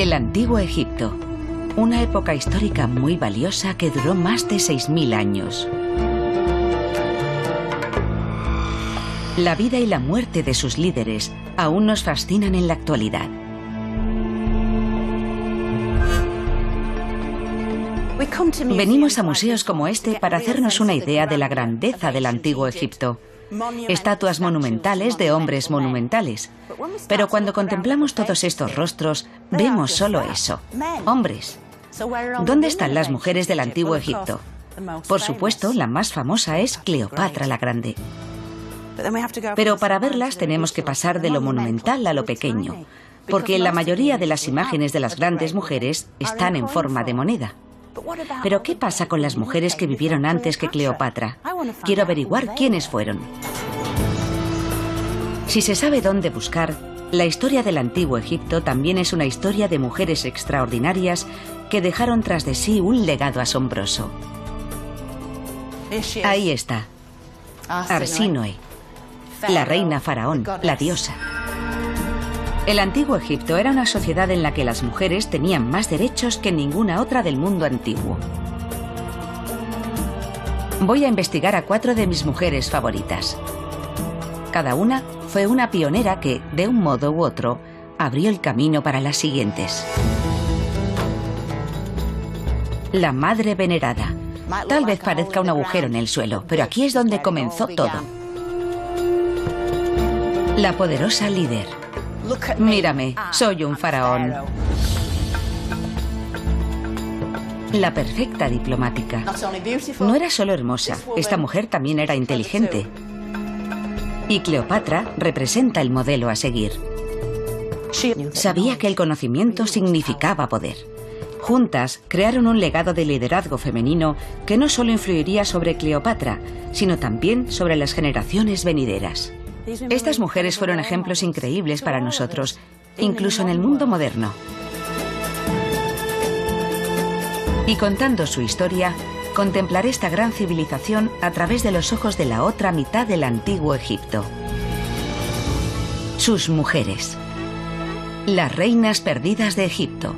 El Antiguo Egipto, una época histórica muy valiosa que duró más de 6000 años. La vida y la muerte de sus líderes aún nos fascinan en la actualidad. Venimos a museos como este para hacernos una idea de la grandeza del Antiguo Egipto. Estatuas monumentales de hombres monumentales. Pero cuando contemplamos todos estos rostros, vemos solo eso, hombres. ¿Dónde están las mujeres del Antiguo Egipto? Por supuesto, la más famosa es Cleopatra la Grande. Pero para verlas tenemos que pasar de lo monumental a lo pequeño, porque la mayoría de las imágenes de las grandes mujeres están en forma de moneda. ¿Pero qué pasa con las mujeres que vivieron antes que Cleopatra? Quiero averiguar quiénes fueron. Si se sabe dónde buscar, la historia del Antiguo Egipto también es una historia de mujeres extraordinarias que dejaron tras de sí un legado asombroso. Ahí está, Arsínoe, la reina faraón, la diosa. El Antiguo Egipto era una sociedad en la que las mujeres tenían más derechos que ninguna otra del mundo antiguo. Voy a investigar a 4 de mis mujeres favoritas. Cada una fue una pionera que, de un modo u otro, abrió el camino para las siguientes. La Madre Venerada. Tal vez parezca un agujero en el suelo, pero aquí es donde comenzó todo. La poderosa líder. Mírame, soy un faraón. La perfecta diplomática. No era solo hermosa, esta mujer también era inteligente. Y Cleopatra representa el modelo a seguir. Sabía que el conocimiento significaba poder. Juntas crearon un legado de liderazgo femenino que no solo influiría sobre Cleopatra, sino también sobre las generaciones venideras. Estas mujeres fueron ejemplos increíbles para nosotros, incluso en el mundo moderno. Y contando su historia, contemplaré esta gran civilización a través de los ojos de la otra mitad del Antiguo Egipto. Sus mujeres. Las reinas perdidas de Egipto.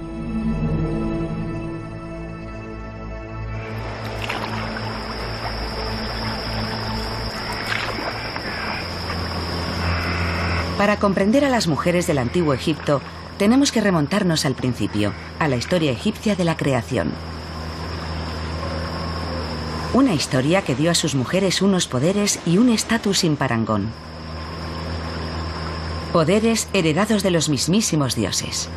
Para comprender a las mujeres del Antiguo Egipto, tenemos que remontarnos al principio, a la historia egipcia de la creación. Una historia que dio a sus mujeres unos poderes y un estatus sin parangón. Poderes heredados de los mismísimos dioses.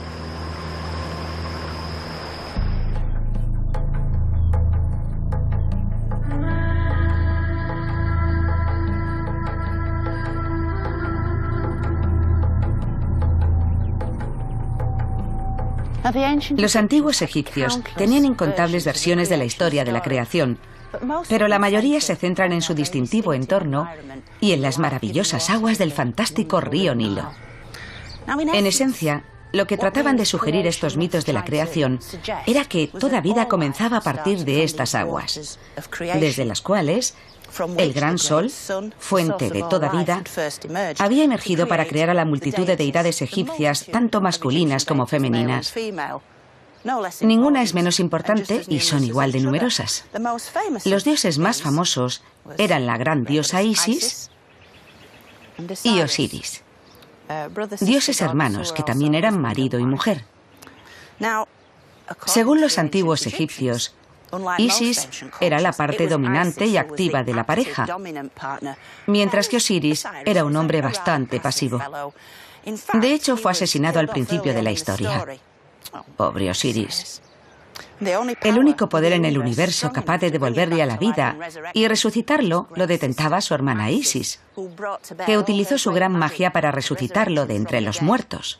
Los antiguos egipcios tenían incontables versiones de la historia de la creación, pero la mayoría se centran en su distintivo entorno y en las maravillosas aguas del fantástico río Nilo. En esencia, lo que trataban de sugerir estos mitos de la creación era que toda vida comenzaba a partir de estas aguas, desde las cuales el gran sol, fuente de toda vida, había emergido para crear a la multitud de deidades egipcias, tanto masculinas como femeninas. Ninguna es menos importante y son igual de numerosas. Los dioses más famosos eran la gran diosa Isis y Osiris, dioses hermanos que también eran marido y mujer. Según los antiguos egipcios, Isis era la parte dominante y activa de la pareja, mientras que Osiris era un hombre bastante pasivo. De hecho, fue asesinado al principio de la historia. Pobre Osiris. El único poder en el universo capaz de devolverle a la vida y resucitarlo lo detentaba su hermana Isis, que utilizó su gran magia para resucitarlo de entre los muertos.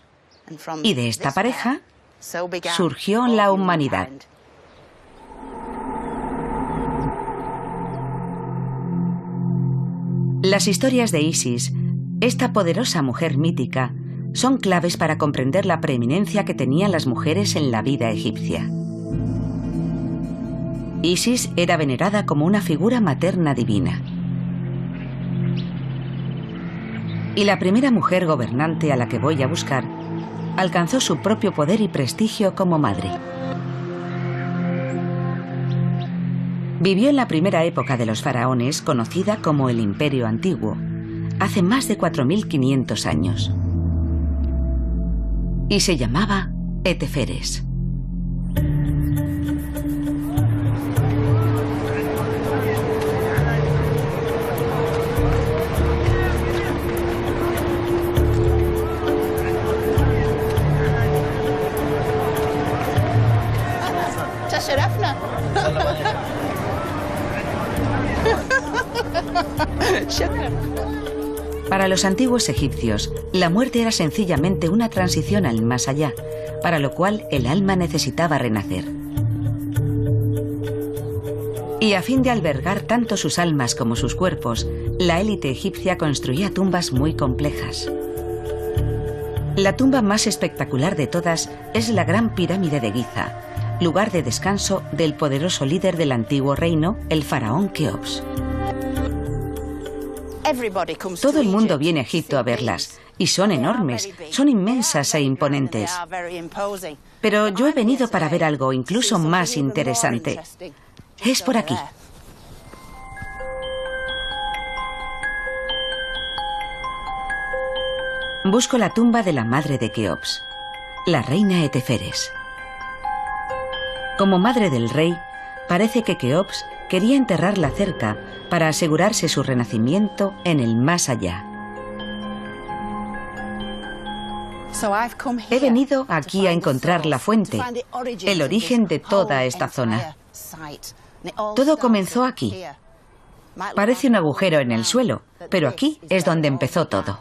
Y de esta pareja surgió la humanidad. Las historias de Isis, esta poderosa mujer mítica, son claves para comprender la preeminencia que tenían las mujeres en la vida egipcia. Isis era venerada como una figura materna divina. Y la primera mujer gobernante a la que voy a buscar alcanzó su propio poder y prestigio como madre. Vivió en la primera época de los faraones, conocida como el Imperio Antiguo, hace más de 4500 años. Y se llamaba Eteferes. Para los antiguos egipcios, la muerte era sencillamente una transición al más allá, para lo cual el alma necesitaba renacer. Y a fin de albergar tanto sus almas como sus cuerpos, la élite egipcia construía tumbas muy complejas. La tumba más espectacular de todas es la Gran Pirámide de Giza, lugar de descanso del poderoso líder del antiguo reino, el faraón Keops. Todo el mundo viene a Egipto a verlas, y son enormes, son inmensas e imponentes. Pero yo he venido para ver algo incluso más interesante. Es por aquí. Busco la tumba de la madre de Keops, la reina Eteferes. Como madre del rey, parece que Keops quería enterrarla cerca para asegurarse su renacimiento en el más allá. He venido aquí a encontrar la fuente, el origen de toda esta zona. Todo comenzó aquí. Parece un agujero en el suelo, pero aquí es donde empezó todo.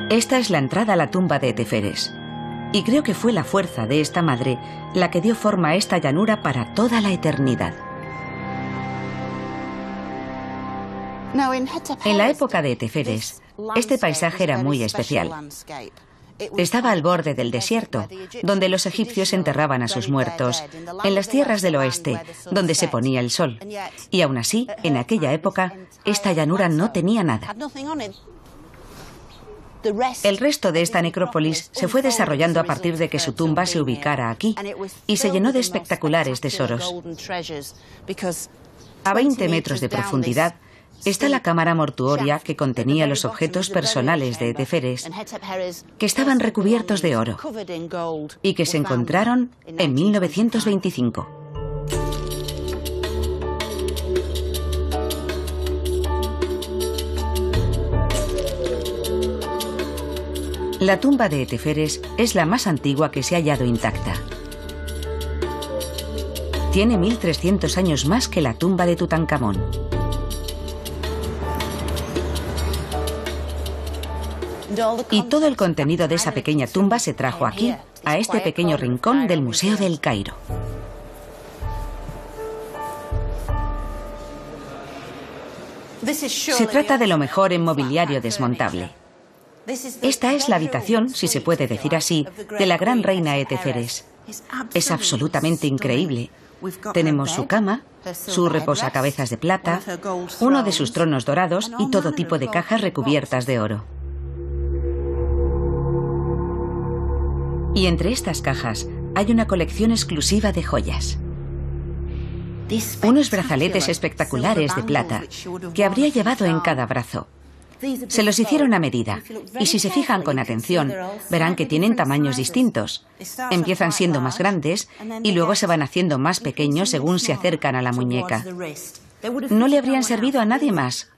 Esta es la entrada a la tumba de Eteferes. Y creo que fue la fuerza de esta madre la que dio forma a esta llanura para toda la eternidad. En la época de Eteferes, este paisaje era muy especial. Estaba al borde del desierto, donde los egipcios enterraban a sus muertos, en las tierras del oeste, donde se ponía el sol. Y aún así, en aquella época, esta llanura no tenía nada. El resto de esta necrópolis se fue desarrollando a partir de que su tumba se ubicara aquí y se llenó de espectaculares tesoros. A 20 metros de profundidad está la cámara mortuoria que contenía los objetos personales de Eteferes, que estaban recubiertos de oro y que se encontraron en 1925. La tumba de Eteferes es la más antigua que se ha hallado intacta. Tiene 1300 años más que la tumba de Tutankamón. Y todo el contenido de esa pequeña tumba se trajo aquí, a este pequeño rincón del Museo del Cairo. Se trata de lo mejor en mobiliario desmontable. Esta es la habitación, si se puede decir así, de la gran reina Eteferes. Es absolutamente increíble. Tenemos su cama, su reposacabezas de plata, uno de sus tronos dorados y todo tipo de cajas recubiertas de oro. Y entre estas cajas hay una colección exclusiva de joyas. Unos brazaletes espectaculares de plata que habría llevado en cada brazo. Se los hicieron a medida, y si se fijan con atención, verán que tienen tamaños distintos. Empiezan siendo más grandes y luego se van haciendo más pequeños según se acercan a la muñeca. No le habrían servido a nadie más.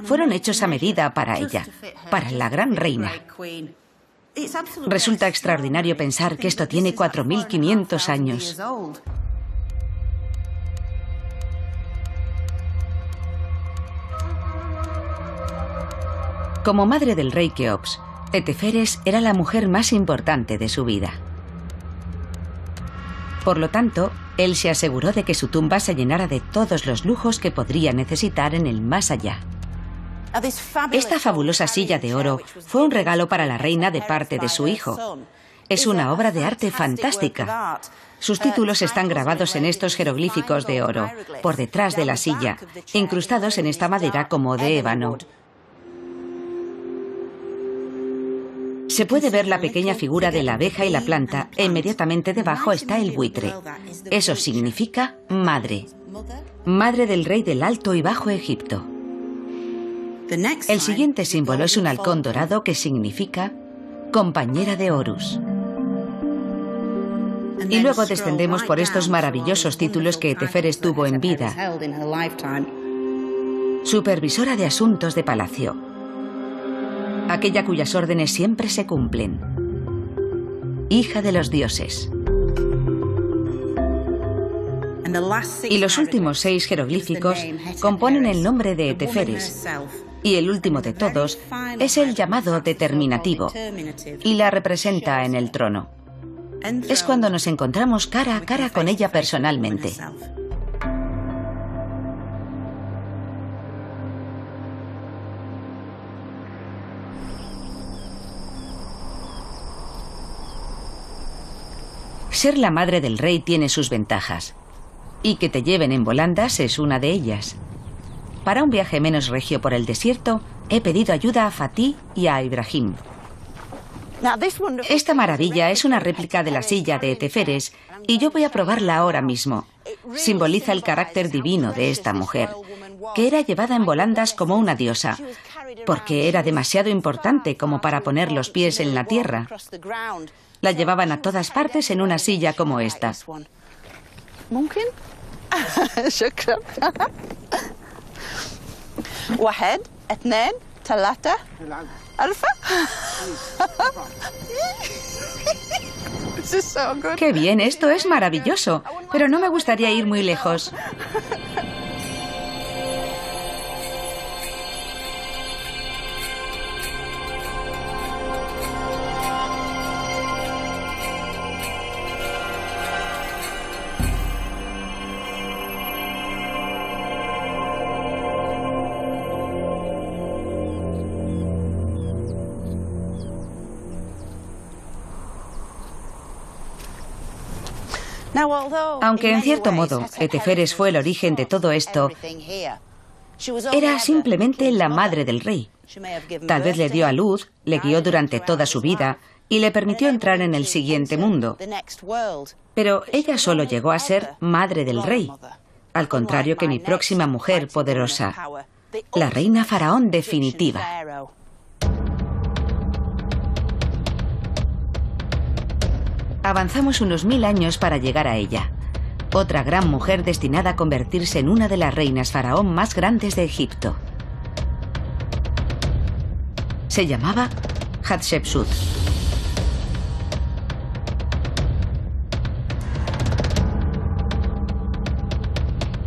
Fueron hechos a medida para ella, para la gran reina. Resulta extraordinario pensar que esto tiene 4500 años. Como madre del rey Keops, Eteferes era la mujer más importante de su vida. Por lo tanto, él se aseguró de que su tumba se llenara de todos los lujos que podría necesitar en el más allá. Esta fabulosa silla de oro fue un regalo para la reina de parte de su hijo. Es una obra de arte fantástica. Sus títulos están grabados en estos jeroglíficos de oro, por detrás de la silla, incrustados en esta madera como de ébano. Se puede ver la pequeña figura de la abeja y la planta e inmediatamente debajo está el buitre. Eso significa madre. Madre del rey del Alto y Bajo Egipto. El siguiente símbolo es un halcón dorado que significa compañera de Horus. Y luego descendemos por estos maravillosos títulos que Teferes tuvo en vida. Supervisora de asuntos de palacio. Aquella cuyas órdenes siempre se cumplen. Hija de los dioses. Y los últimos 6 jeroglíficos componen el nombre de Teferes. Y el último de todos es el llamado determinativo y la representa en el trono. Es cuando nos encontramos cara a cara con ella personalmente. Ser la madre del rey tiene sus ventajas. Y que te lleven en volandas es una de ellas. Para un viaje menos regio por el desierto, he pedido ayuda a Fatih y a Ibrahim. Esta maravilla es una réplica de la silla de Teferes y yo voy a probarla ahora mismo. Simboliza el carácter divino de esta mujer, que era llevada en volandas como una diosa, porque era demasiado importante como para poner los pies en la tierra. La llevaban a todas partes en una silla como esta. واحد اثنين ثلاثة ألفا. ¡Qué bien! Esto es maravilloso, pero no me gustaría ir muy lejos. Aunque en cierto modo Teferes fue el origen de todo esto, era simplemente la madre del rey. Tal vez le dio a luz, le guió durante toda su vida y le permitió entrar en el siguiente mundo. Pero ella solo llegó a ser madre del rey, al contrario que mi próxima mujer poderosa, la reina faraón definitiva. Avanzamos unos 1000 años para llegar a ella. Otra gran mujer destinada a convertirse en una de las reinas faraón más grandes de Egipto. Se llamaba Hatshepsut.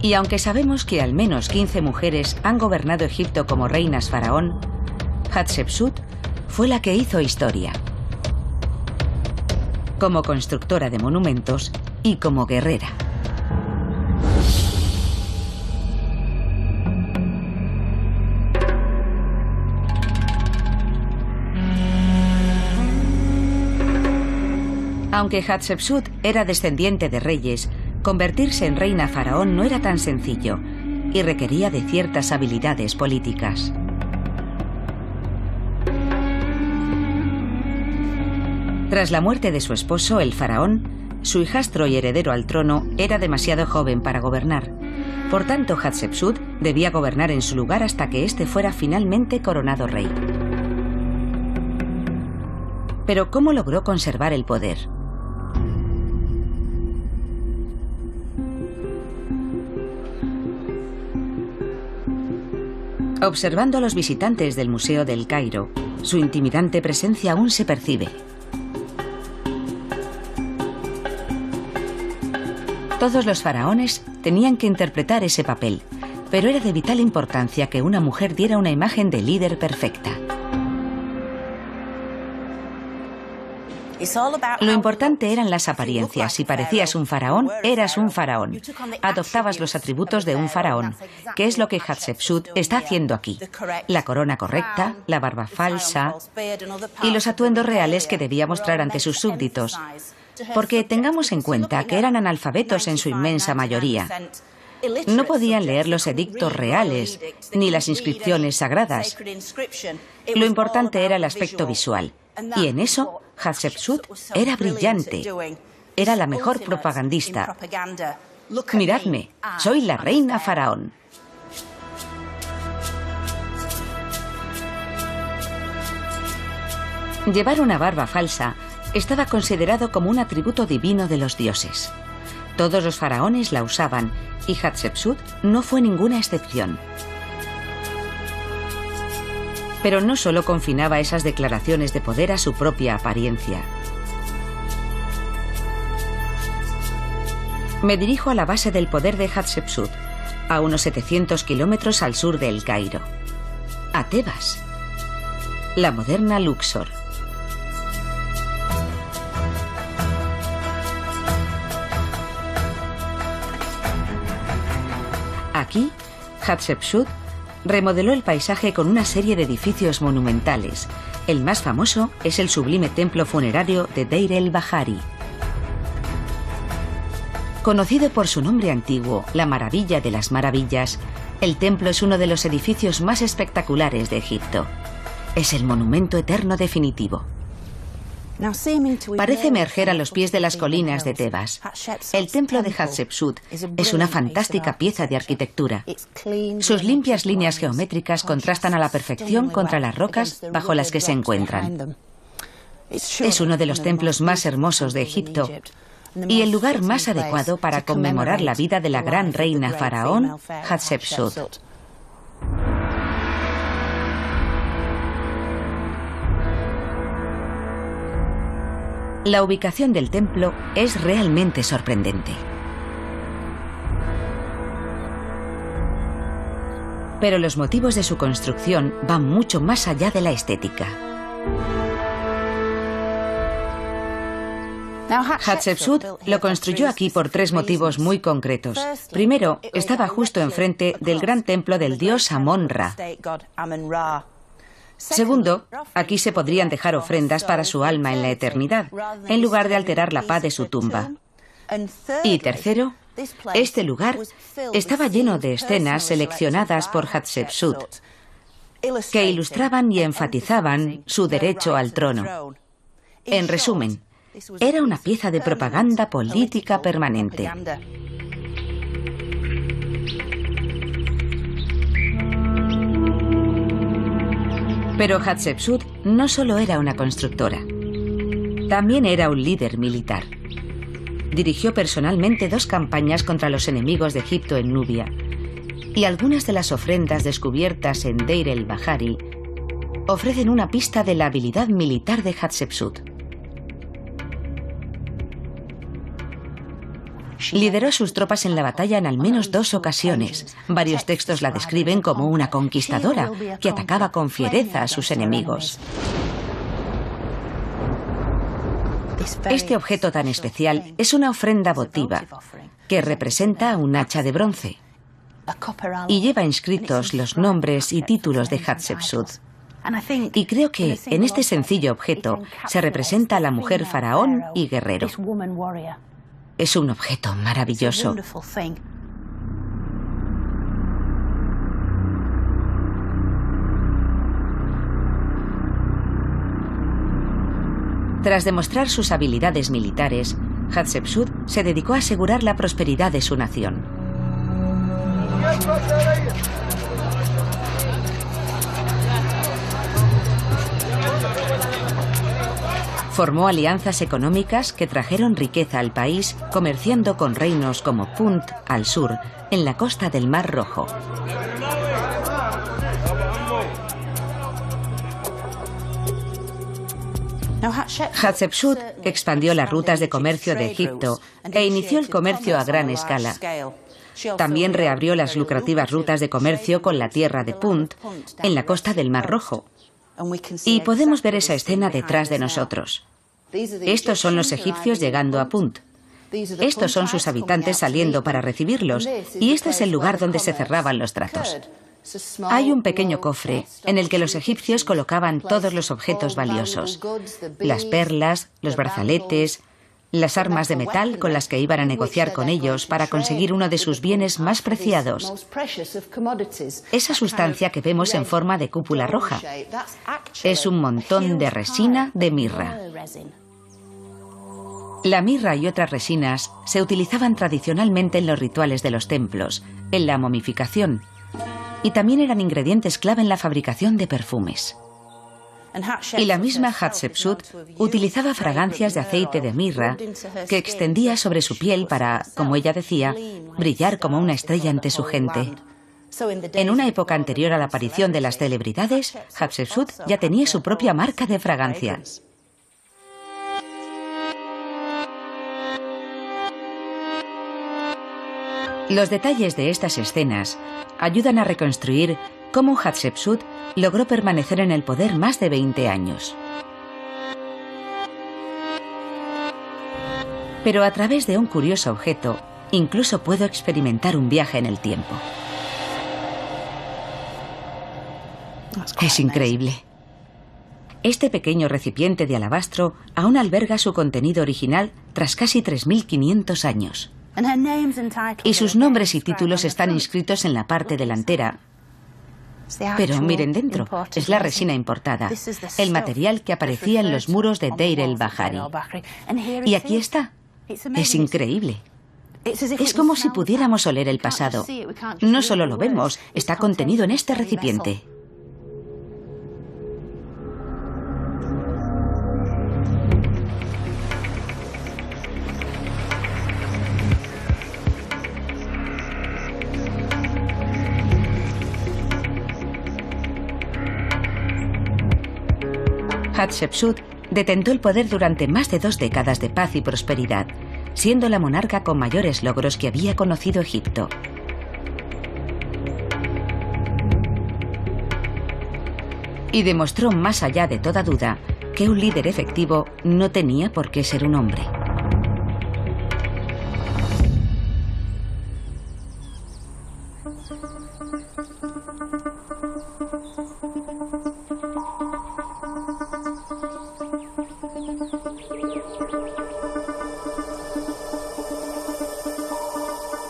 Y aunque sabemos que al menos 15 mujeres han gobernado Egipto como reinas faraón, Hatshepsut fue la que hizo historia. Como constructora de monumentos y como guerrera. Aunque Hatshepsut era descendiente de reyes, convertirse en reina faraón no era tan sencillo y requería de ciertas habilidades políticas. Tras la muerte de su esposo, el faraón, su hijastro y heredero al trono era demasiado joven para gobernar. Por tanto, Hatshepsut debía gobernar en su lugar hasta que éste fuera finalmente coronado rey. Pero ¿cómo logró conservar el poder? Observando a los visitantes del Museo del Cairo, su intimidante presencia aún se percibe. Todos los faraones tenían que interpretar ese papel, pero era de vital importancia que una mujer diera una imagen de líder perfecta. Lo importante eran las apariencias. Si parecías un faraón, eras un faraón. Adoptabas los atributos de un faraón, que es lo que Hatshepsut está haciendo aquí. La corona correcta, la barba falsa y los atuendos reales que debía mostrar ante sus súbditos. Porque tengamos en cuenta que eran analfabetos en su inmensa mayoría. No podían leer los edictos reales ni las inscripciones sagradas. Lo importante era el aspecto visual. Y en eso, Hatshepsut era brillante. Era la mejor propagandista. Miradme, soy la reina faraón. Llevar una barba falsa estaba considerado como un atributo divino de los dioses. Todos los faraones la usaban y Hatshepsut no fue ninguna excepción. Pero no solo confinaba esas declaraciones de poder a su propia apariencia. Me dirijo a la base del poder de Hatshepsut, a unos 700 kilómetros al sur de El Cairo, a Tebas, la moderna Luxor. Aquí, Hatshepsut remodeló el paisaje con una serie de edificios monumentales. El más famoso es el sublime templo funerario de Deir el-Bahari. Conocido por su nombre antiguo, la Maravilla de las Maravillas, el templo es uno de los edificios más espectaculares de Egipto. Es el monumento eterno definitivo. Parece emerger a los pies de las colinas de Tebas. El templo de Hatshepsut es una fantástica pieza de arquitectura. Sus limpias líneas geométricas contrastan a la perfección contra las rocas bajo las que se encuentran. Es uno de los templos más hermosos de Egipto y el lugar más adecuado para conmemorar la vida de la gran reina faraón Hatshepsut. La ubicación del templo es realmente sorprendente. Pero los motivos de su construcción van mucho más allá de la estética. Hatshepsut lo construyó aquí por 3 motivos muy concretos. Primero, estaba justo enfrente del gran templo del dios Amon-Ra. Segundo, aquí se podrían dejar ofrendas para su alma en la eternidad, en lugar de alterar la paz de su tumba. Y tercero, este lugar estaba lleno de escenas seleccionadas por Hatshepsut, que ilustraban y enfatizaban su derecho al trono. En resumen, era una pieza de propaganda política permanente. Pero Hatshepsut no solo era una constructora, también era un líder militar. Dirigió personalmente 2 campañas contra los enemigos de Egipto en Nubia, y algunas de las ofrendas descubiertas en Deir el-Bahari ofrecen una pista de la habilidad militar de Hatshepsut. Lideró a sus tropas en la batalla en al menos 2 ocasiones. Varios textos la describen como una conquistadora que atacaba con fiereza a sus enemigos. Este objeto tan especial es una ofrenda votiva que representa un hacha de bronce y lleva inscritos los nombres y títulos de Hatshepsut. Y creo que en este sencillo objeto se representa a la mujer faraón y guerrero. Es un objeto maravilloso. Tras demostrar sus habilidades militares, Hatshepsut se dedicó a asegurar la prosperidad de su nación. Formó alianzas económicas que trajeron riqueza al país, comerciando con reinos como Punt al sur, en la costa del Mar Rojo. Hatshepsut expandió las rutas de comercio de Egipto e inició el comercio a gran escala. También reabrió las lucrativas rutas de comercio con la tierra de Punt, en la costa del Mar Rojo. Y podemos ver esa escena detrás de nosotros. Estos son los egipcios llegando a Punt. Estos son sus habitantes saliendo para recibirlos, y este es el lugar donde se cerraban los tratos. Hay un pequeño cofre en el que los egipcios colocaban todos los objetos valiosos: las perlas, los brazaletes, las armas de metal con las que iban a negociar con ellos para conseguir uno de sus bienes más preciados. Esa sustancia que vemos en forma de cúpula roja es un montón de resina de mirra. La mirra y otras resinas se utilizaban tradicionalmente en los rituales de los templos, en la momificación, y también eran ingredientes clave en la fabricación de perfumes. Y la misma Hatshepsut utilizaba fragancias de aceite de mirra que extendía sobre su piel para, como ella decía, brillar como una estrella ante su gente. En una época anterior a la aparición de las celebridades, Hatshepsut ya tenía su propia marca de fragancias. Los detalles de estas escenas ayudan a reconstruir cómo Hatshepsut logró permanecer en el poder más de 20 años. Pero a través de un curioso objeto, incluso puedo experimentar un viaje en el tiempo. Es increíble. Este pequeño recipiente de alabastro aún alberga su contenido original tras casi 3.500 años. Y sus nombres y títulos están inscritos en la parte delantera. Pero miren dentro, es la resina importada, el material que aparecía en los muros de Deir el-Bahari. Y aquí está. Es increíble. Es como si pudiéramos oler el pasado. No solo lo vemos, está contenido en este recipiente. Hatshepsut detentó el poder durante más de 2 décadas de paz y prosperidad, siendo la monarca con mayores logros que había conocido Egipto. Y demostró más allá de toda duda que un líder efectivo no tenía por qué ser un hombre.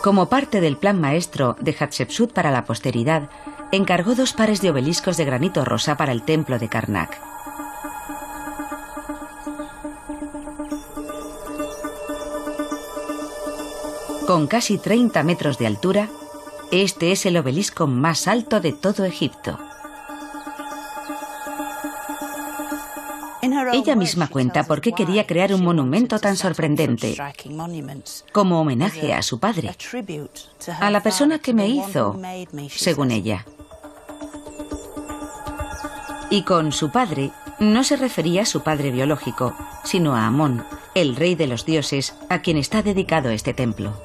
Como parte del plan maestro de Hatshepsut para la posteridad, encargó 2 pares de obeliscos de granito rosa para el templo de Karnak. Con casi 30 metros de altura, este es el obelisco más alto de todo Egipto. Ella misma cuenta por qué quería crear un monumento tan sorprendente, como homenaje a su padre, a la persona que me hizo, según ella. Y con su padre no se refería a su padre biológico, sino a Amón, el rey de los dioses, a quien está dedicado este templo.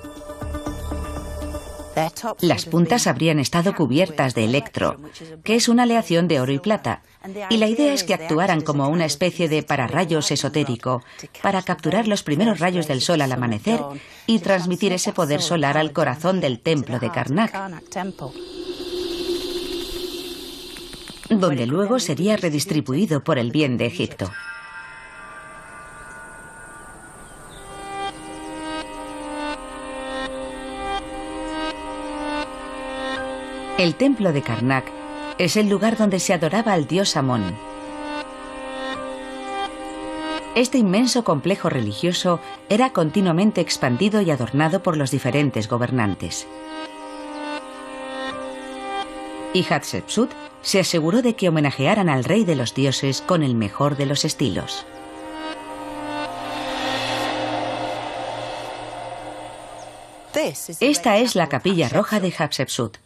Las puntas habrían estado cubiertas de electro, que es una aleación de oro y plata, y la idea es que actuaran como una especie de pararrayos esotérico para capturar los primeros rayos del sol al amanecer y transmitir ese poder solar al corazón del templo de Karnak, donde luego sería redistribuido por el bien de Egipto. El templo de Karnak es el lugar donde se adoraba al dios Amón. Este inmenso complejo religioso era continuamente expandido y adornado por los diferentes gobernantes. Y Hatshepsut se aseguró de que homenajearan al rey de los dioses con el mejor de los estilos. Esta es la capilla roja de Hatshepsut.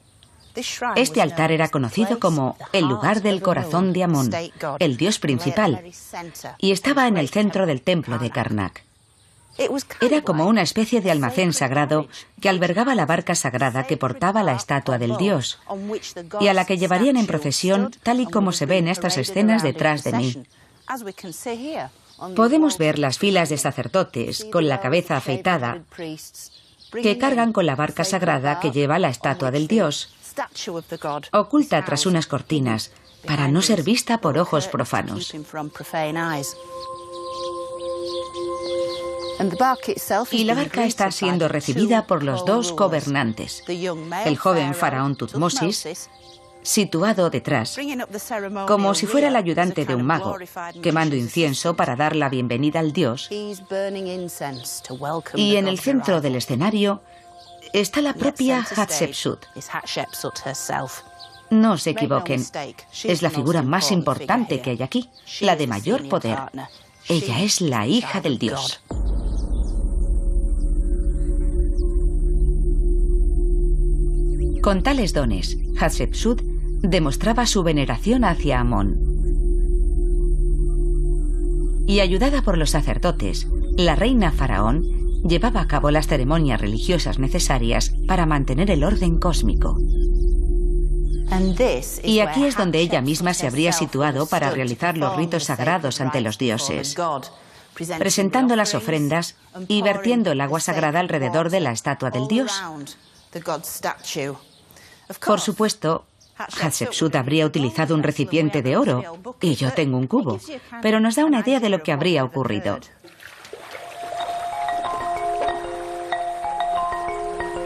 Este altar era conocido como el lugar del corazón de Amón, el dios principal, y estaba en el centro del templo de Karnak. Era como una especie de almacén sagrado que albergaba la barca sagrada que portaba la estatua del dios y a la que llevarían en procesión, tal y como se ve en estas escenas detrás de mí. Podemos ver las filas de sacerdotes con la cabeza afeitada que cargan con la barca sagrada que lleva la estatua del dios, oculta tras unas cortinas, para no ser vista por ojos profanos. Y la barca está siendo recibida por los dos gobernantes, el joven faraón Tutmosis, situado detrás, como si fuera el ayudante de un mago, quemando incienso para dar la bienvenida al dios, y en el centro del escenario está la propia Hatshepsut. No se equivoquen, es la figura más importante que hay aquí, la de mayor poder. Ella es la hija del dios. Con tales dones, Hatshepsut demostraba su veneración hacia Amón. Y ayudada por los sacerdotes, la reina faraón llevaba a cabo las ceremonias religiosas necesarias para mantener el orden cósmico. Y aquí es donde ella misma se habría situado para realizar los ritos sagrados ante los dioses, presentando las ofrendas y vertiendo el agua sagrada alrededor de la estatua del dios. Por supuesto, Hatshepsut habría utilizado un recipiente de oro, y yo tengo un cubo, pero nos da una idea de lo que habría ocurrido.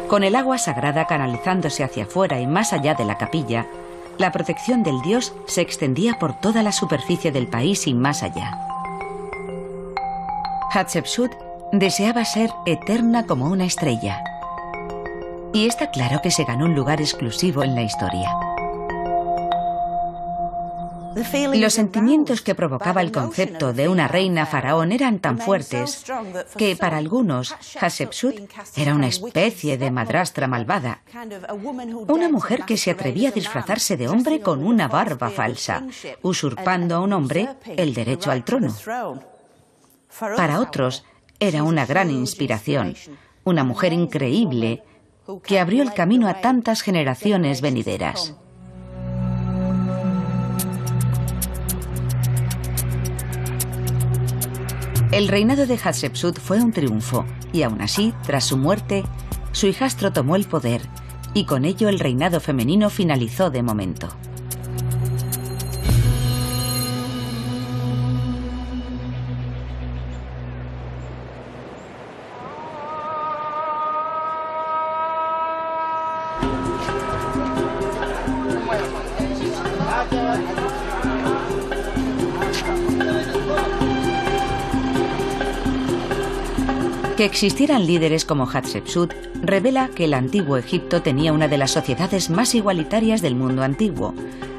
Con el agua sagrada canalizándose hacia afuera y más allá de la capilla, la protección del dios se extendía por toda la superficie del país y más allá. Hatshepsut deseaba ser eterna como una estrella. Y está claro que se ganó un lugar exclusivo en la historia. Los sentimientos que provocaba el concepto de una reina faraón eran tan fuertes que para algunos Hatshepsut era una especie de madrastra malvada, una mujer que se atrevía a disfrazarse de hombre con una barba falsa, usurpando a un hombre el derecho al trono. Para otros era una gran inspiración, una mujer increíble que abrió el camino a tantas generaciones venideras. El reinado de Hatshepsut fue un triunfo, y aún así, tras su muerte, su hijastro tomó el poder, y con ello el reinado femenino finalizó de momento. Que existieran líderes como Hatshepsut revela que el antiguo Egipto tenía una de las sociedades más igualitarias del mundo antiguo,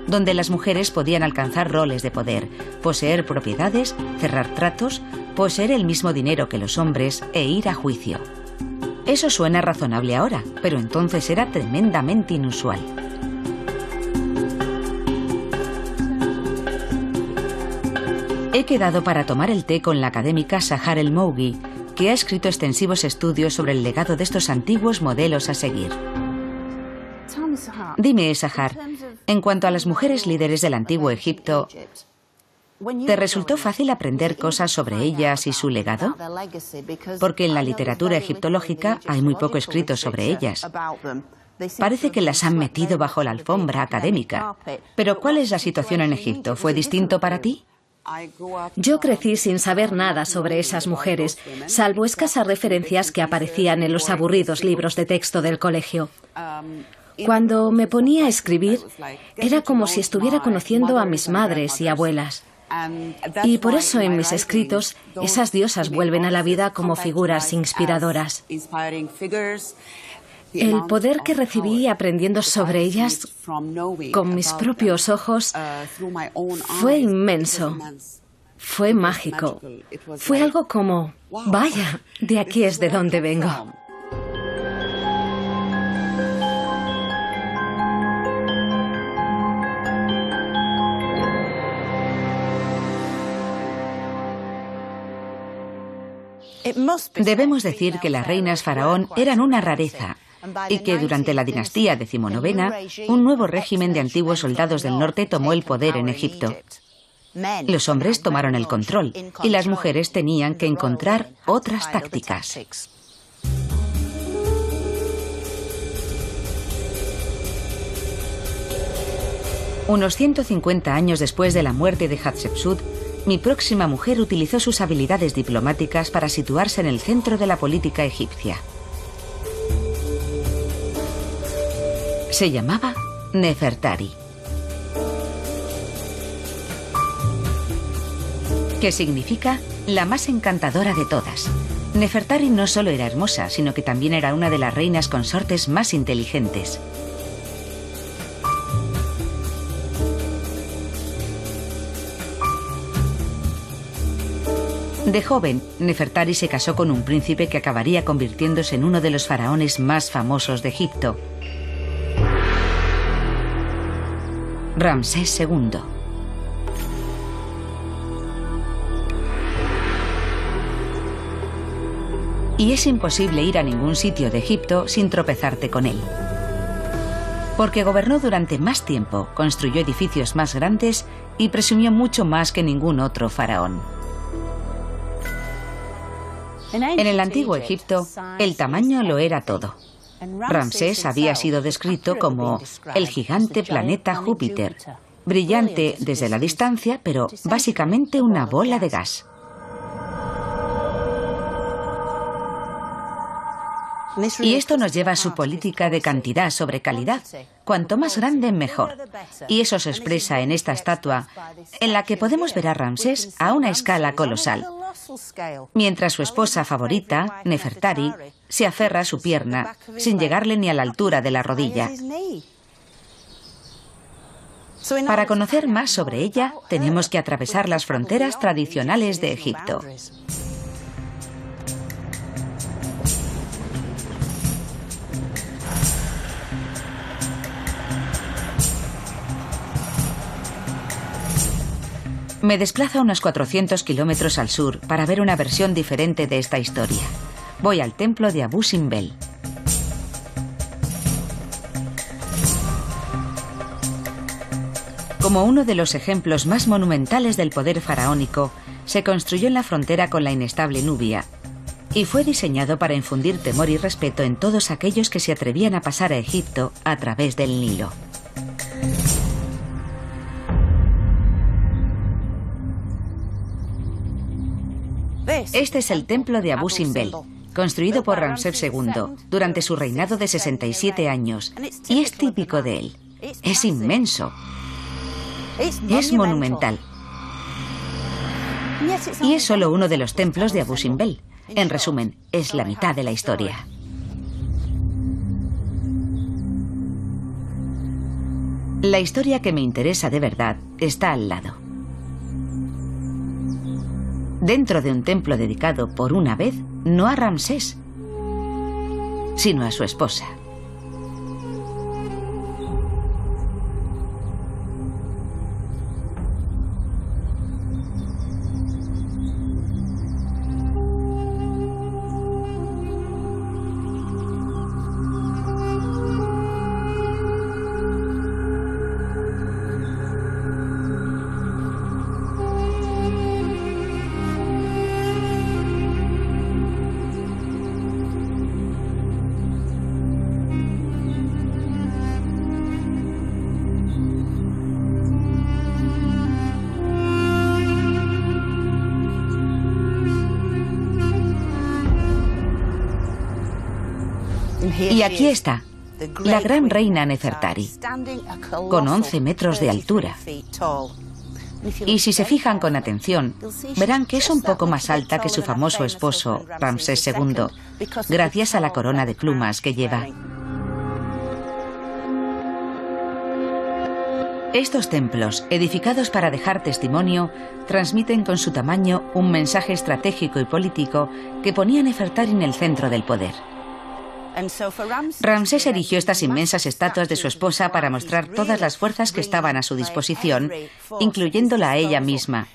donde las mujeres podían alcanzar roles de poder, poseer propiedades, cerrar tratos, poseer el mismo dinero que los hombres e ir a juicio. Eso suena razonable ahora, pero entonces era tremendamente inusual. He quedado para tomar el té con la académica Sahar El-Moughi, que ha escrito extensivos estudios sobre el legado de estos antiguos modelos a seguir. Dime, Sahar, en cuanto a las mujeres líderes del antiguo Egipto, ¿te resultó fácil aprender cosas sobre ellas y su legado? Porque en la literatura egiptológica hay muy poco escrito sobre ellas. Parece que las han metido bajo la alfombra académica. Pero ¿cuál es la situación en Egipto? ¿Fue distinto para ti? Yo crecí sin saber nada sobre esas mujeres, salvo escasas referencias que aparecían en los aburridos libros de texto del colegio. Cuando me ponía a escribir, era como si estuviera conociendo a mis madres y abuelas. Y por eso en mis escritos, esas diosas vuelven a la vida como figuras inspiradoras. El poder que recibí aprendiendo sobre ellas con mis propios ojos fue inmenso, fue mágico, fue algo como, vaya, de aquí es de donde vengo. Debemos decir que las reinas faraón eran una rareza, y que durante la dinastía decimonovena, un nuevo régimen de antiguos soldados del norte tomó el poder en Egipto. Los hombres tomaron el control, y las mujeres tenían que encontrar otras tácticas. Unos 150 años después de la muerte de Hatshepsut, mi próxima mujer utilizó sus habilidades diplomáticas para situarse en el centro de la política egipcia. Se llamaba Nefertari, que significa la más encantadora de todas. Nefertari no solo era hermosa, sino que también era una de las reinas consortes más inteligentes. De joven, Nefertari se casó con un príncipe que acabaría convirtiéndose en uno de los faraones más famosos de Egipto, Ramsés II. Y es imposible ir a ningún sitio de Egipto sin tropezarte con él. Porque gobernó durante más tiempo, construyó edificios más grandes y presumió mucho más que ningún otro faraón. En el antiguo Egipto, el tamaño lo era todo. Ramsés había sido descrito como el gigante planeta Júpiter, brillante desde la distancia, pero básicamente una bola de gas. Y esto nos lleva a su política de cantidad sobre calidad. Cuanto más grande, mejor. Y eso se expresa en esta estatua, en la que podemos ver a Ramsés a una escala colosal, mientras su esposa favorita, Nefertari, se aferra a su pierna, sin llegarle ni a la altura de la rodilla. Para conocer más sobre ella, tenemos que atravesar las fronteras tradicionales de Egipto. Me desplazo a unos 400 kilómetros al sur para ver una versión diferente de esta historia. Voy al templo de Abu Simbel. Como uno de los ejemplos más monumentales del poder faraónico, se construyó en la frontera con la inestable Nubia y fue diseñado para infundir temor y respeto en todos aquellos que se atrevían a pasar a Egipto a través del Nilo. Este es el templo de Abu Simbel, construido por Ramsés II durante su reinado de 67 años, y es típico de él. Es inmenso. Es monumental. Y es solo uno de los templos de Abu Simbel. En resumen, es la mitad de la historia. La historia que me interesa de verdad está al lado. Dentro de un templo dedicado por una vez, no a Ramsés, sino a su esposa. Y aquí está, la gran reina Nefertari, con 11 metros de altura. Y si se fijan con atención, verán que es un poco más alta que su famoso esposo, Ramsés II, gracias a la corona de plumas que lleva. Estos templos, edificados para dejar testimonio, transmiten con su tamaño un mensaje estratégico y político que ponía a Nefertari en el centro del poder. Ramsés erigió estas inmensas estatuas de su esposa para mostrar todas las fuerzas que estaban a su disposición, incluyéndola a ella misma.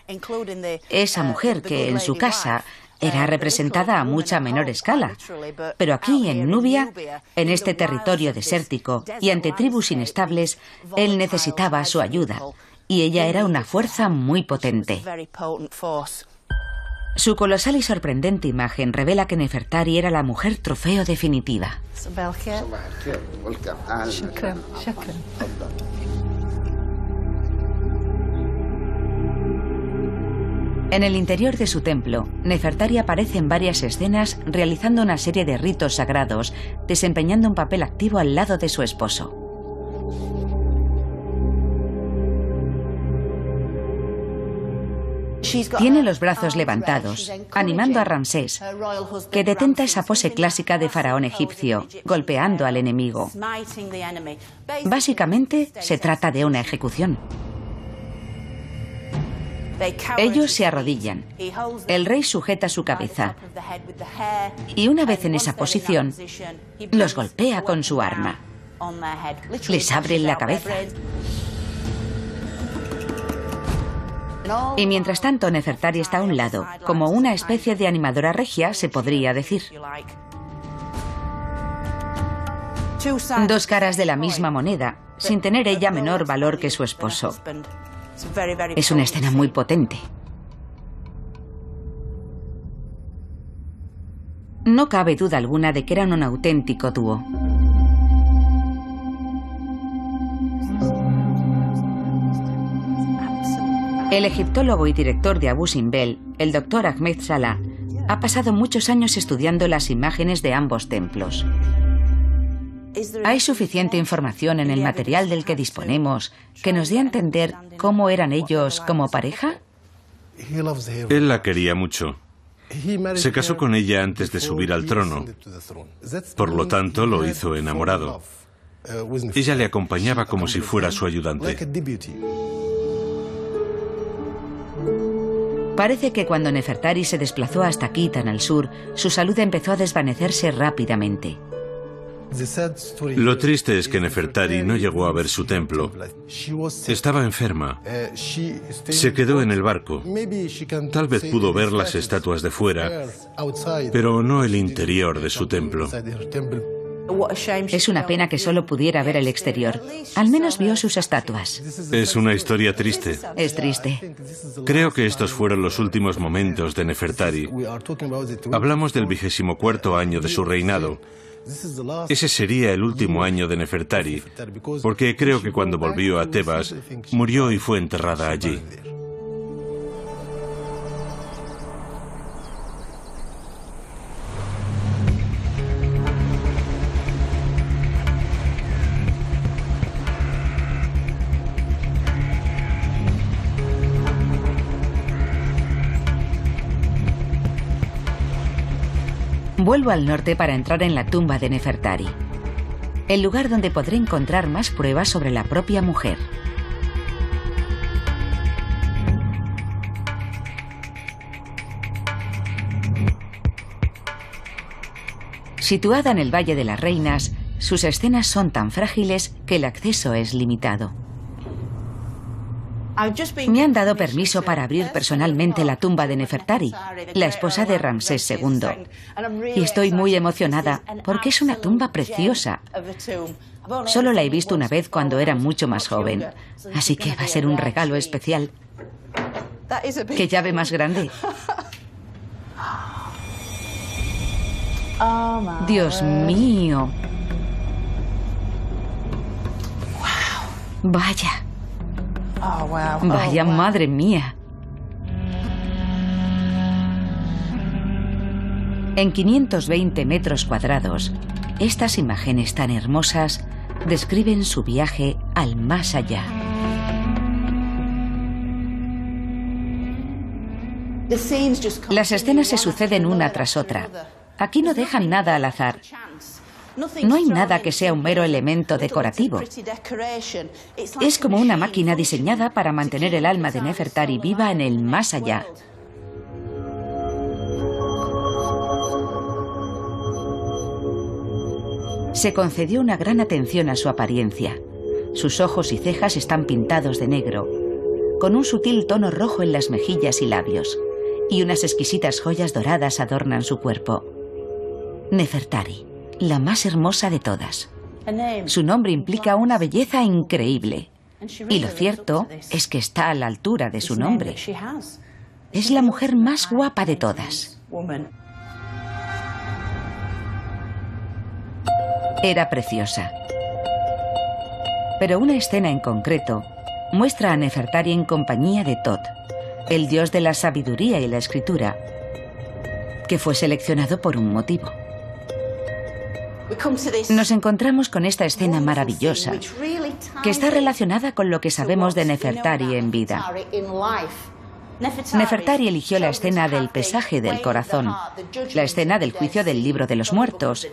Esa mujer que en su casa era representada a mucha menor escala, pero aquí en Nubia, en este territorio desértico y ante tribus inestables, él necesitaba su ayuda, y ella era una fuerza muy potente. Su colosal y sorprendente imagen revela que Nefertari era la mujer trofeo definitiva. En el interior de su templo, Nefertari aparece en varias escenas realizando una serie de ritos sagrados, desempeñando un papel activo al lado de su esposo. Tiene los brazos levantados, animando a Ramsés, que detenta esa pose clásica de faraón egipcio, golpeando al enemigo. Básicamente, se trata de una ejecución. Ellos se arrodillan. El rey sujeta su cabeza. Y una vez en esa posición, los golpea con su arma. Les abre la cabeza. Y mientras tanto, Nefertari está a un lado, como una especie de animadora regia, se podría decir. Dos caras de la misma moneda, sin tener ella menor valor que su esposo. Es una escena muy potente. No cabe duda alguna de que eran un auténtico dúo. El egiptólogo y director de Abu Simbel, el Dr. Ahmed Salah, ha pasado muchos años estudiando las imágenes de ambos templos. ¿Hay suficiente información en el material del que disponemos que nos dé a entender cómo eran ellos como pareja? Él la quería mucho. Se casó con ella antes de subir al trono. Por lo tanto, lo hizo enamorado. Ella le acompañaba como si fuera su ayudante. Parece que cuando Nefertari se desplazó hasta aquí, tan al sur, su salud empezó a desvanecerse rápidamente. Lo triste es que Nefertari no llegó a ver su templo. Estaba enferma. Se quedó en el barco. Tal vez pudo ver las estatuas de fuera, pero no el interior de su templo. Es una pena que solo pudiera ver el exterior. Al menos vio sus estatuas. Es una historia triste. Es triste. Creo que estos fueron los últimos momentos de Nefertari. Hablamos del 24º año de su reinado. Ese sería el último año de Nefertari, porque creo que cuando volvió a Tebas, murió y fue enterrada allí. Vuelvo al norte para entrar en la tumba de Nefertari, el lugar donde podré encontrar más pruebas sobre la propia mujer. Situada en el Valle de las Reinas, sus escenas son tan frágiles que el acceso es limitado. Me han dado permiso para abrir personalmente la tumba de Nefertari, la esposa de Ramsés II. Y estoy muy emocionada porque es una tumba preciosa. Solo la he visto una vez cuando era mucho más joven, así que va a ser un regalo especial. ¡Qué llave más grande! ¡Dios mío! ¡Vaya! Vaya, madre mía. En 520 metros cuadrados, estas imágenes tan hermosas describen su viaje al más allá. Las escenas se suceden una tras otra. Aquí no dejan nada al azar. No hay nada que sea un mero elemento decorativo. Es como una máquina diseñada para mantener el alma de Nefertari viva en el más allá. Se concedió una gran atención a su apariencia. Sus ojos y cejas están pintados de negro, con un sutil tono rojo en las mejillas y labios, y unas exquisitas joyas doradas adornan su cuerpo. Nefertari, la más hermosa de todas. Su nombre implica una belleza increíble. Y lo cierto es que está a la altura de su nombre. Es la mujer más guapa de todas. Era preciosa. Pero una escena en concreto muestra a Nefertari en compañía de Tot, el dios de la sabiduría y la escritura, que fue seleccionado por un motivo. Nos encontramos con esta escena maravillosa, que está relacionada con lo que sabemos de Nefertari en vida. Nefertari eligió la escena del pesaje del corazón, la escena del juicio del libro de los muertos,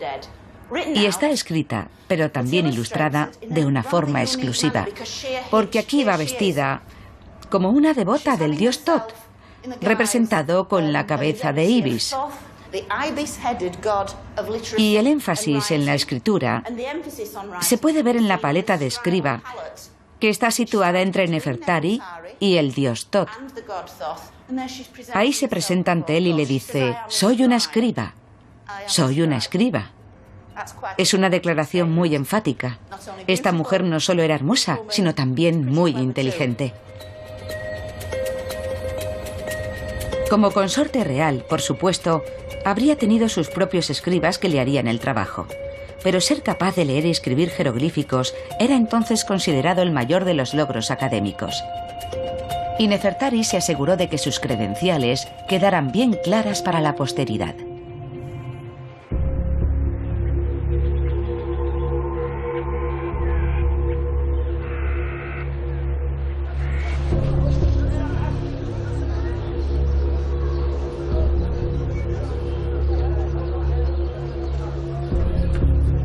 y está escrita, pero también ilustrada, de una forma exclusiva, porque aquí va vestida como una devota del dios Thoth, representado con la cabeza de Ibis. Y el énfasis en la escritura se puede ver en la paleta de escriba, que está situada entre Nefertari y el dios Thoth. Ahí se presenta ante él y le dice: soy una escriba, soy una escriba. Es una declaración muy enfática. Esta mujer no solo era hermosa, sino también muy inteligente. Como consorte real, por supuesto, habría tenido sus propios escribas que le harían el trabajo. Pero ser capaz de leer y escribir jeroglíficos era entonces considerado el mayor de los logros académicos. Y Nefertari se aseguró de que sus credenciales quedaran bien claras para la posteridad.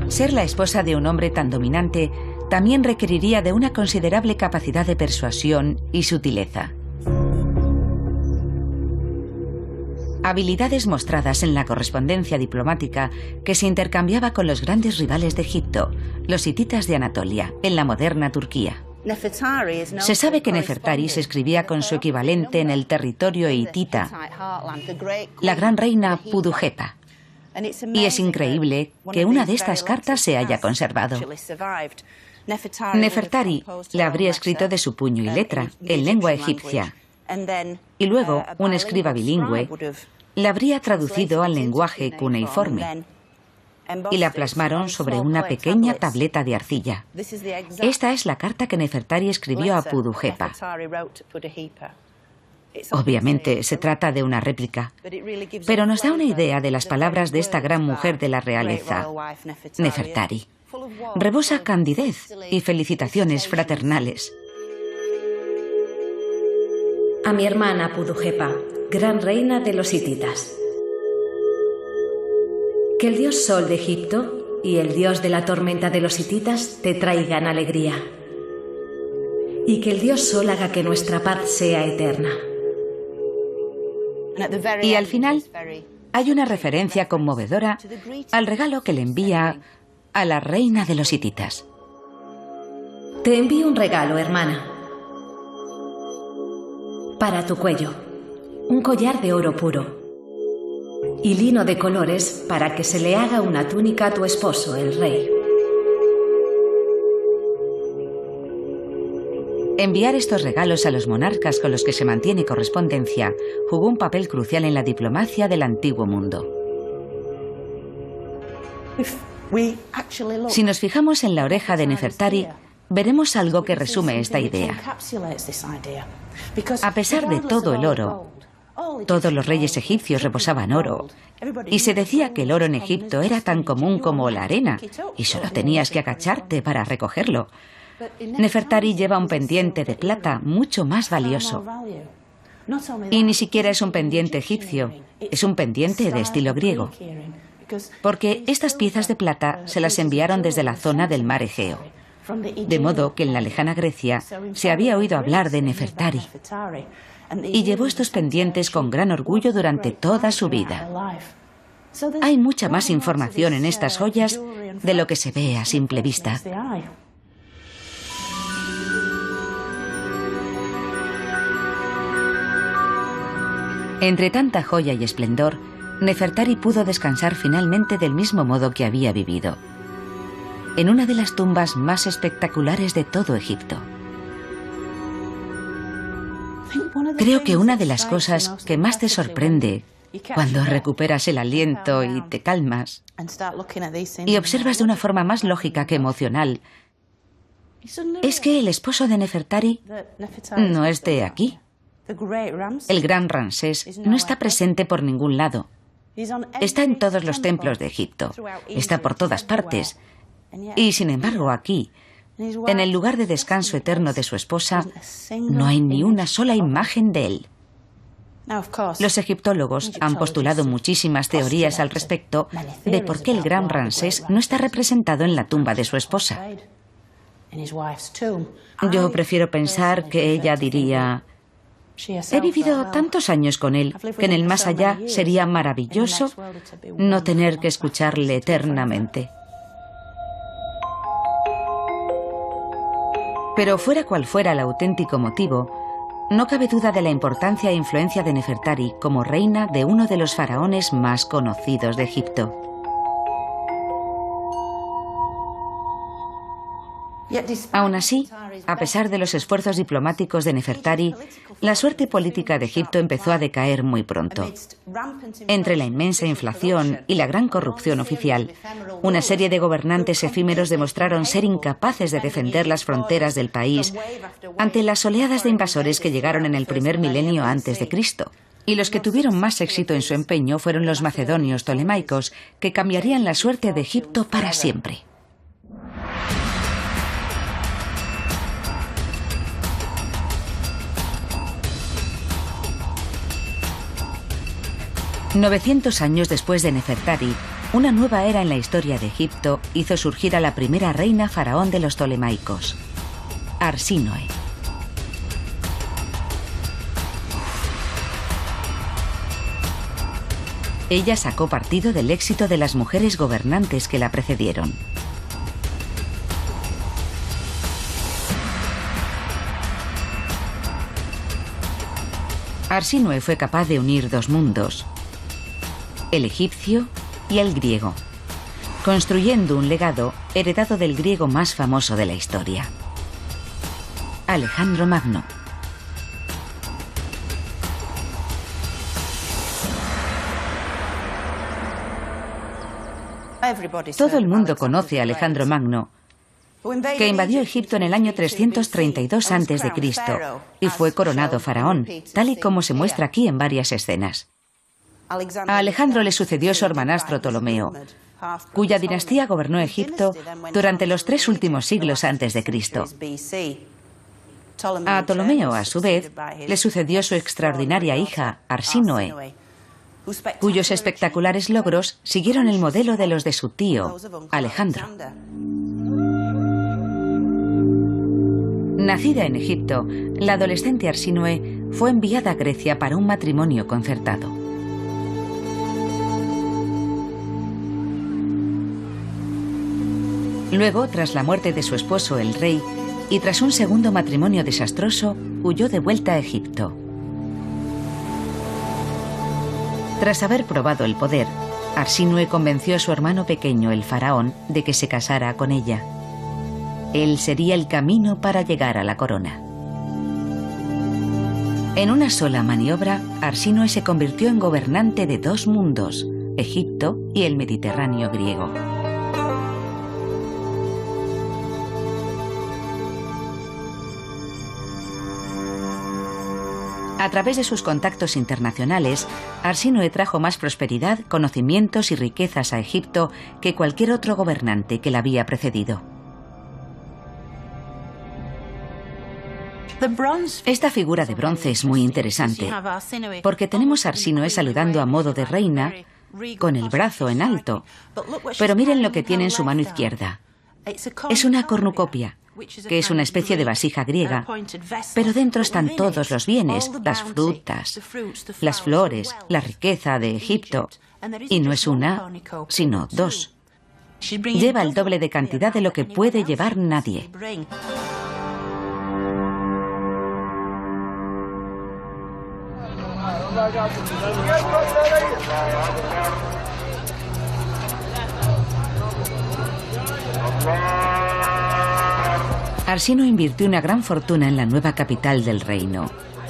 Ser la esposa de un hombre tan dominante también requeriría de una considerable capacidad de persuasión y sutileza. Habilidades mostradas en la correspondencia diplomática que se intercambiaba con los grandes rivales de Egipto, los hititas de Anatolia, en la moderna Turquía. Se sabe que Nefertari se escribía con su equivalente en el territorio hitita, la gran reina Pudujepa. Y es increíble que una de estas cartas se haya conservado. Nefertari la habría escrito de su puño y letra, en lengua egipcia, y luego un escriba bilingüe la habría traducido al lenguaje cuneiforme y la plasmaron sobre una pequeña tableta de arcilla. Esta es la carta que Nefertari escribió a Pudujepa. Obviamente se trata de una réplica, pero nos da una idea de las palabras de esta gran mujer de la realeza, Nefertari. Rebosa candidez y felicitaciones fraternales. A mi hermana Pudujepa, gran reina de los hititas. Que el dios Sol de Egipto y el dios de la tormenta de los hititas te traigan alegría. Y que el dios Sol haga que nuestra paz sea eterna. Y al final hay una referencia conmovedora al regalo que le envía a la reina de los hititas. Te envío un regalo, hermana. Para tu cuello, un collar de oro puro y lino de colores para que se le haga una túnica a tu esposo, el rey. Enviar estos regalos a los monarcas con los que se mantiene correspondencia jugó un papel crucial en la diplomacia del antiguo mundo. Si nos fijamos en la oreja de Nefertari, veremos algo que resume esta idea. A pesar de todo el oro, todos los reyes egipcios reposaban oro, y se decía que el oro en Egipto era tan común como la arena, y solo tenías que agacharte para recogerlo. Nefertari lleva un pendiente de plata mucho más valioso. Y ni siquiera es un pendiente egipcio, es un pendiente de estilo griego. Porque estas piezas de plata se las enviaron desde la zona del mar Egeo. De modo que en la lejana Grecia se había oído hablar de Nefertari. Y llevó estos pendientes con gran orgullo durante toda su vida. Hay mucha más información en estas joyas de lo que se ve a simple vista. Entre tanta joya y esplendor, Nefertari pudo descansar finalmente del mismo modo que había vivido, en una de las tumbas más espectaculares de todo Egipto. Creo que una de las cosas que más te sorprende cuando recuperas el aliento y te calmas y observas de una forma más lógica que emocional es que el esposo de Nefertari no esté aquí. El gran Ramsés no está presente por ningún lado. Está en todos los templos de Egipto. Está por todas partes. Y sin embargo, aquí, en el lugar de descanso eterno de su esposa, no hay ni una sola imagen de él. Los egiptólogos han postulado muchísimas teorías al respecto de por qué el gran Ramsés no está representado en la tumba de su esposa. Yo prefiero pensar que ella diría: he vivido tantos años con él que en el más allá sería maravilloso no tener que escucharle eternamente. Pero fuera cual fuera el auténtico motivo, no cabe duda de la importancia e influencia de Nefertari como reina de uno de los faraones más conocidos de Egipto. Aún así, a pesar de los esfuerzos diplomáticos de Nefertari, la suerte política de Egipto empezó a decaer muy pronto. Entre la inmensa inflación y la gran corrupción oficial, una serie de gobernantes efímeros demostraron ser incapaces de defender las fronteras del país ante las oleadas de invasores que llegaron en el primer milenio antes de Cristo. Y los que tuvieron más éxito en su empeño fueron los macedonios ptolemaicos, que cambiarían la suerte de Egipto para siempre. 900 años después de Nefertari, una nueva era en la historia de Egipto hizo surgir a la primera reina faraón de los ptolemaicos, Arsínoe. Ella sacó partido del éxito de las mujeres gobernantes que la precedieron. Arsínoe fue capaz de unir dos mundos, el egipcio y el griego, construyendo un legado heredado del griego más famoso de la historia, Alejandro Magno. Todo el mundo conoce a Alejandro Magno, que invadió Egipto en el año 332 a.C. y fue coronado faraón, tal y como se muestra aquí en varias escenas. A Alejandro le sucedió su hermanastro Ptolomeo, cuya dinastía gobernó Egipto durante los 3 últimos siglos antes de Cristo. A Ptolomeo, a su vez, le sucedió su extraordinaria hija, Arsínoe, cuyos espectaculares logros siguieron el modelo de los de su tío, Alejandro. Nacida en Egipto, la adolescente Arsínoe fue enviada a Grecia para un matrimonio concertado. Luego, tras la muerte de su esposo, el rey, y tras un segundo matrimonio desastroso, huyó de vuelta a Egipto. Tras haber probado el poder, Arsínoe convenció a su hermano pequeño, el faraón, de que se casara con ella. Él sería el camino para llegar a la corona. En una sola maniobra, Arsínoe se convirtió en gobernante de 2 mundos, Egipto y el Mediterráneo griego. A través de sus contactos internacionales, Arsínoe trajo más prosperidad, conocimientos y riquezas a Egipto que cualquier otro gobernante que la había precedido. Esta figura de bronce es muy interesante, porque tenemos a Arsínoe saludando a modo de reina, con el brazo en alto. Pero miren lo que tiene en su mano izquierda. Es una cornucopia, que es una especie de vasija griega, pero dentro están todos los bienes, las frutas, las flores, la riqueza de Egipto. Y no es una, sino 2. Lleva el doble de cantidad de lo que puede llevar nadie. Arsínoe invirtió una gran fortuna en la nueva capital del reino,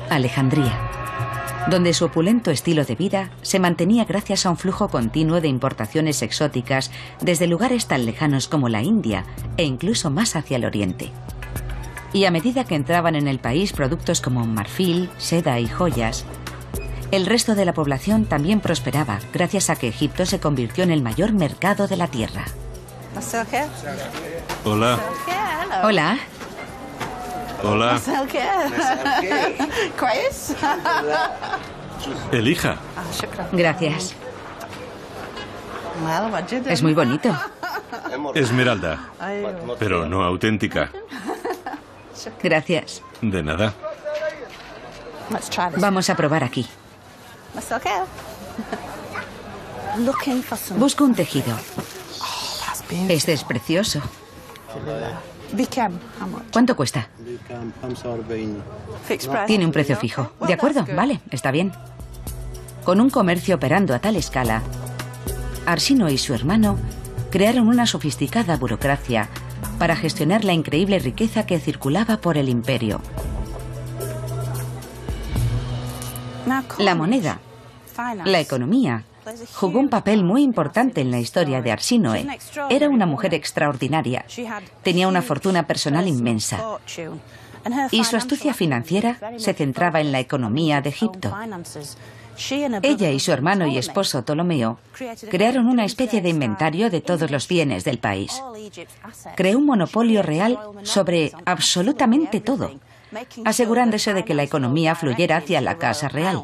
Alejandría, donde su opulento estilo de vida se mantenía gracias a un flujo continuo de importaciones exóticas desde lugares tan lejanos como la India e incluso más hacia el oriente. Y a medida que entraban en el país productos como marfil, seda y joyas, el resto de la población también prosperaba gracias a que Egipto se convirtió en el mayor mercado de la tierra. Hola. Hola. Hola. Elija. Gracias. Es muy bonito. Esmeralda, pero no auténtica. Gracias. De nada. Vamos a probar aquí. Busco un tejido. Este es precioso. ¿Cuánto cuesta? Tiene un precio fijo. ¿De acuerdo? Vale, está bien. Con un comercio operando a tal escala, Arsinoe y su hermano crearon una sofisticada burocracia para gestionar la increíble riqueza que circulaba por el imperio. La moneda, la economía, jugó un papel muy importante en la historia de Arsinoe. Era una mujer extraordinaria. Tenía una fortuna personal inmensa. Y su astucia financiera se centraba en la economía de Egipto. Ella y su hermano y esposo Ptolomeo crearon una especie de inventario de todos los bienes del país. Creó un monopolio real sobre absolutamente todo, asegurándose de que la economía fluyera hacia la casa real.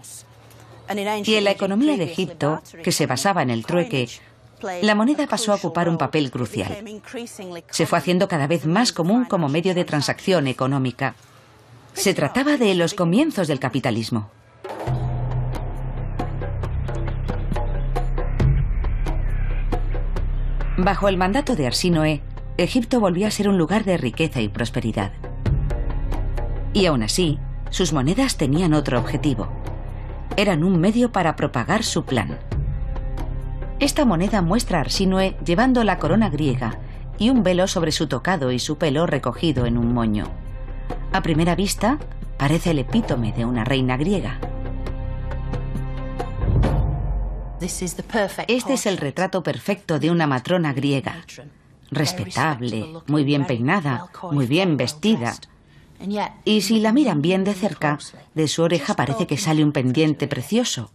Y en la economía de Egipto, que se basaba en el trueque, la moneda pasó a ocupar un papel crucial. Se fue haciendo cada vez más común como medio de transacción económica. Se trataba de los comienzos del capitalismo. Bajo el mandato de Arsinoe, Egipto volvió a ser un lugar de riqueza y prosperidad. Y aún así, sus monedas tenían otro objetivo. Eran un medio para propagar su plan. Esta moneda muestra a Arsinoe llevando la corona griega y un velo sobre su tocado y su pelo recogido en un moño. A primera vista, parece el epítome de una reina griega. Este es el retrato perfecto de una matrona griega. Respetable, muy bien peinada, muy bien vestida. Y si la miran bien de cerca, de su oreja parece que sale un pendiente precioso.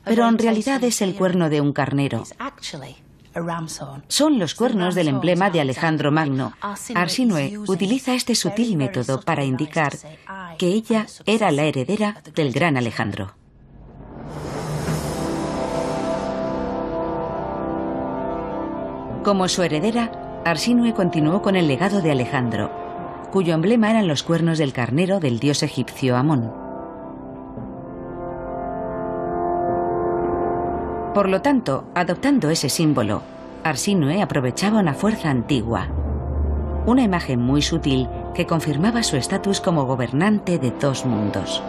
Pero en realidad es el cuerno de un carnero. Son los cuernos del emblema de Alejandro Magno. Arsinoe utiliza este sutil método para indicar que ella era la heredera del gran Alejandro. Como su heredera, Arsinoe continuó con el legado de Alejandro, cuyo emblema eran los cuernos del carnero del dios egipcio Amón. Por lo tanto, adoptando ese símbolo, Arsinoe aprovechaba una fuerza antigua, una imagen muy sutil que confirmaba su estatus como gobernante de dos mundos.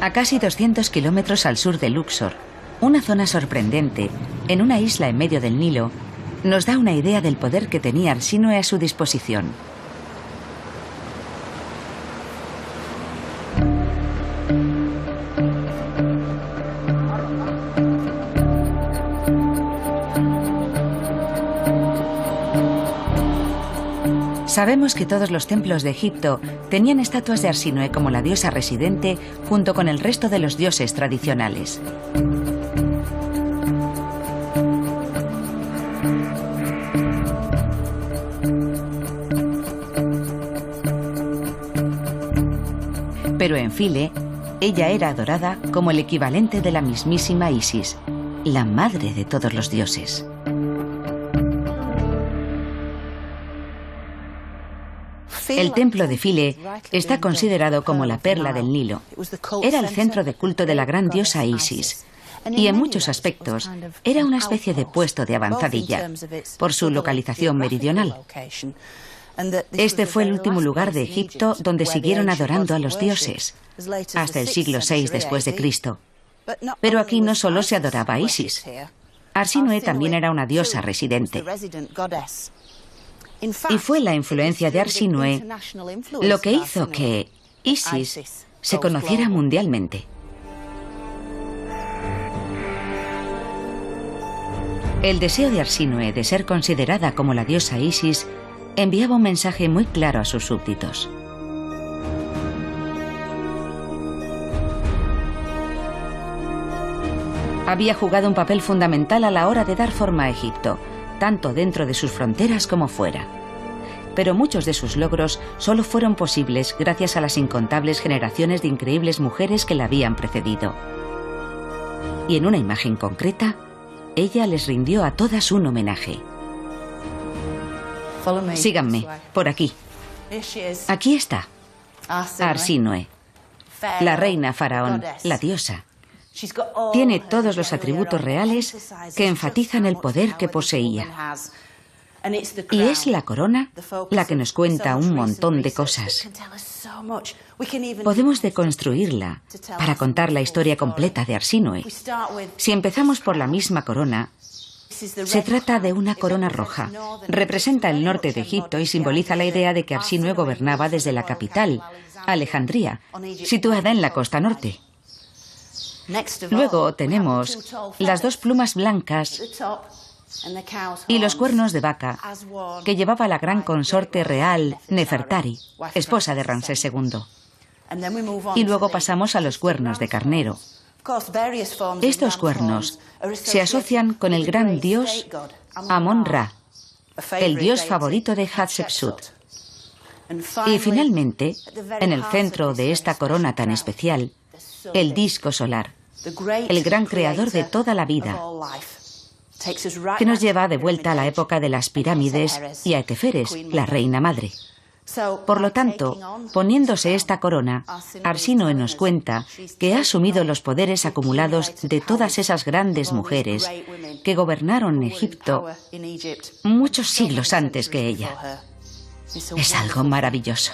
A casi 200 kilómetros al sur de Luxor, una zona sorprendente, en una isla en medio del Nilo, nos da una idea del poder que tenía Arsinoe a su disposición. Sabemos que todos los templos de Egipto tenían estatuas de Arsinoe como la diosa residente junto con el resto de los dioses tradicionales. Pero en File, ella era adorada como el equivalente de la mismísima Isis, la madre de todos los dioses. El templo de File está considerado como la perla del Nilo. Era el centro de culto de la gran diosa Isis. Y en muchos aspectos era una especie de puesto de avanzadilla, por su localización meridional. Este fue el último lugar de Egipto donde siguieron adorando a los dioses, hasta el siglo VI después de Cristo. Pero aquí no solo se adoraba a Isis. Arsinoe también era una diosa residente. Y fue la influencia de Arsinoe lo que hizo que, Isis se conociera mundialmente. El deseo de Arsínoe de ser considerada como la diosa Isis enviaba un mensaje muy claro a sus súbditos. Había jugado un papel fundamental a la hora de dar forma a Egipto, tanto dentro de sus fronteras como fuera. Pero muchos de sus logros solo fueron posibles gracias a las incontables generaciones de increíbles mujeres que la habían precedido. Y en una imagen concreta, ella les rindió a todas un homenaje. Síganme, por aquí. Aquí está, Arsínoe, la reina faraón, la diosa. Tiene todos los atributos reales que enfatizan el poder que poseía. Y es la corona la que nos cuenta un montón de cosas. Podemos deconstruirla para contar la historia completa de Arsínoe. Si empezamos por la misma corona, se trata de una corona roja. Representa el norte de Egipto y simboliza la idea de que Arsínoe gobernaba desde la capital, Alejandría, situada en la costa norte. Luego tenemos las dos plumas blancas y los cuernos de vaca que llevaba la gran consorte real Nefertari, esposa de Ramsés II. Y luego pasamos a los cuernos de carnero. Estos cuernos se asocian con el gran dios Amón-Ra, el dios favorito de Hatshepsut. Y finalmente, en el centro de esta corona tan especial, el disco solar, el gran creador de toda la vida, que nos lleva de vuelta a la época de las pirámides y a Eteferes, la reina madre. Por lo tanto, poniéndose esta corona, Arsínoe nos cuenta que ha asumido los poderes acumulados de todas esas grandes mujeres que gobernaron Egipto muchos siglos antes que ella. Es algo maravilloso.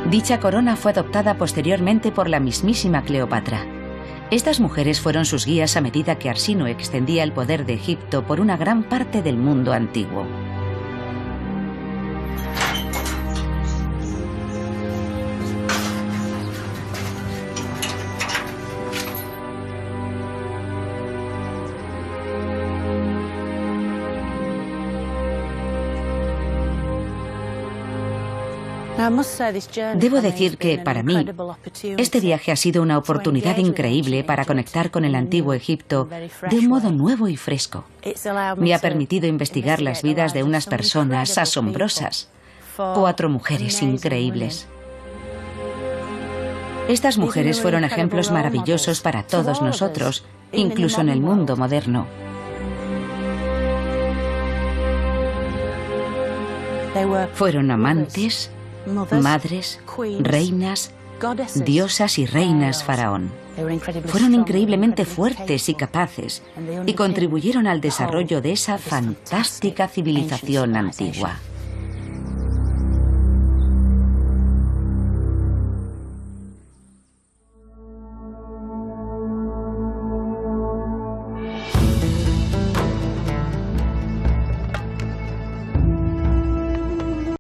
Dicha corona fue adoptada posteriormente por la mismísima Cleopatra. Estas mujeres fueron sus guías a medida que Arsínoe extendía el poder de Egipto por una gran parte del mundo antiguo. Debo decir que, para mí, este viaje ha sido una oportunidad increíble para conectar con el antiguo Egipto de un modo nuevo y fresco. Me ha permitido investigar las vidas de unas personas asombrosas, 4 mujeres increíbles. Estas mujeres fueron ejemplos maravillosos para todos nosotros, incluso en el mundo moderno. Fueron amantes, madres, reinas, diosas y reinas faraón. Fueron increíblemente fuertes y capaces y contribuyeron al desarrollo de esa fantástica civilización antigua.